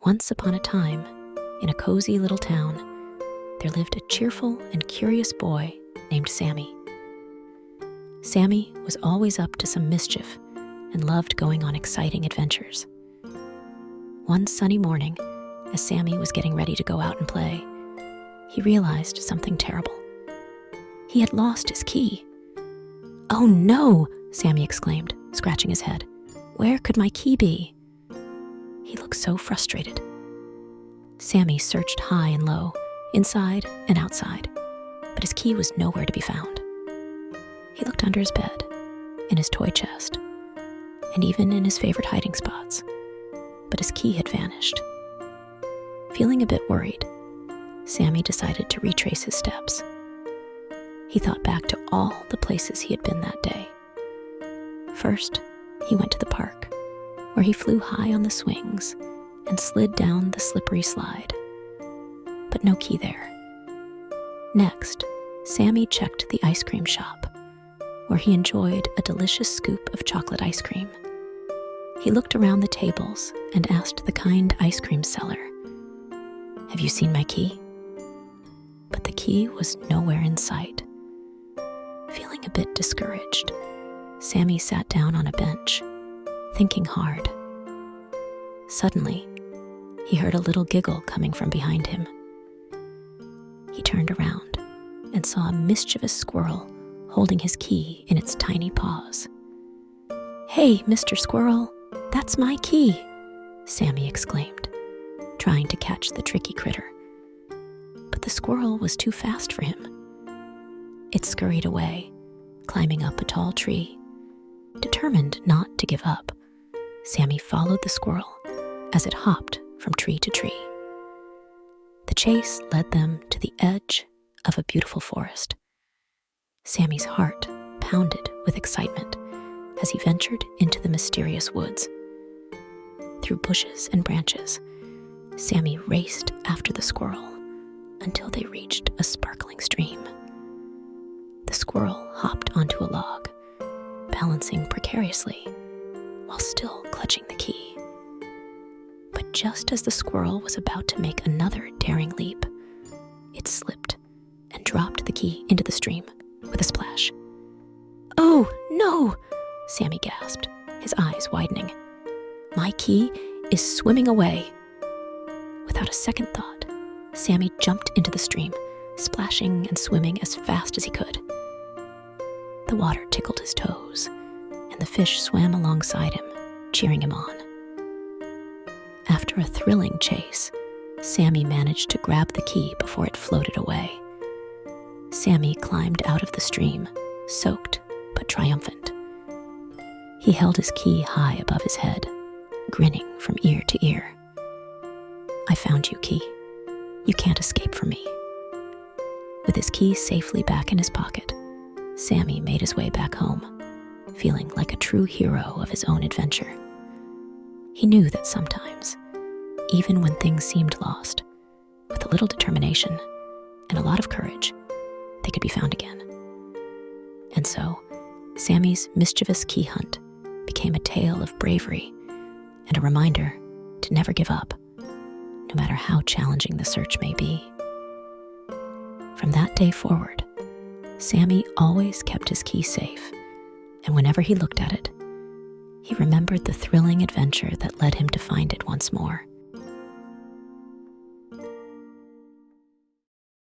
Once upon a time, in a cozy little town, there lived a cheerful and curious boy named Sammy. Sammy was always up to some mischief and loved going on exciting adventures. One sunny morning, as Sammy was getting ready to go out and play, he realized something terrible. He had lost his key. "Oh no!" Sammy exclaimed, scratching his head. "Where could my key be?" He looked so frustrated. Sammy searched high and low, inside and outside, but his key was nowhere to be found. He looked under his bed, in his toy chest, and even in his favorite hiding spots, but his key had vanished. Feeling a bit worried, Sammy decided to retrace his steps. He thought back to all the places he had been that day. First, he went to the park, where he flew high on the swings and slid down the slippery slide, but no key there. Next, Sammy checked the ice cream shop, where he enjoyed a delicious scoop of chocolate ice cream. He looked around the tables and asked the kind ice cream seller, "Have you seen my key?" But the key was nowhere in sight. Feeling a bit discouraged, Sammy sat down on a bench, thinking hard. Suddenly, he heard a little giggle coming from behind him. He turned around and saw a mischievous squirrel holding his key in its tiny paws. "Hey, Mr. Squirrel, that's my key," Sammy exclaimed, trying to catch the tricky critter. But the squirrel was too fast for him. It scurried away, climbing up a tall tree. Determined not to give up, Sammy followed the squirrel as it hopped from tree to tree. The chase led them to the edge of a beautiful forest. Sammy's heart pounded with excitement as he ventured into the mysterious woods. Through bushes and branches, Sammy raced after the squirrel until they reached a sparkling stream. The squirrel hopped onto a log, balancing precariously while still clutching the key. But just as the squirrel was about to make another daring leap, it slipped and dropped the key into the stream with a splash. "Oh, no!" Sammy gasped, his eyes widening. "My key is swimming away." Without a second thought, Sammy jumped into the stream, splashing and swimming as fast as he could. The water tickled his toes, and the fish swam alongside him, cheering him on. After a thrilling chase, Sammy managed to grab the key before it floated away. Sammy climbed out of the stream, soaked but triumphant. He held his key high above his head, grinning from ear to ear. "I found you, key. You can't escape from me." With his key safely back in his pocket, Sammy made his way back home, feeling like a true hero of his own adventure. He knew that sometimes, even when things seemed lost, with a little determination and a lot of courage, they could be found again. And so, Sammy's mischievous key hunt became a tale of bravery and a reminder to never give up, no matter how challenging the search may be. From that day forward, Sammy always kept his key safe, and whenever he looked at it, he remembered the thrilling adventure that led him to find it once more.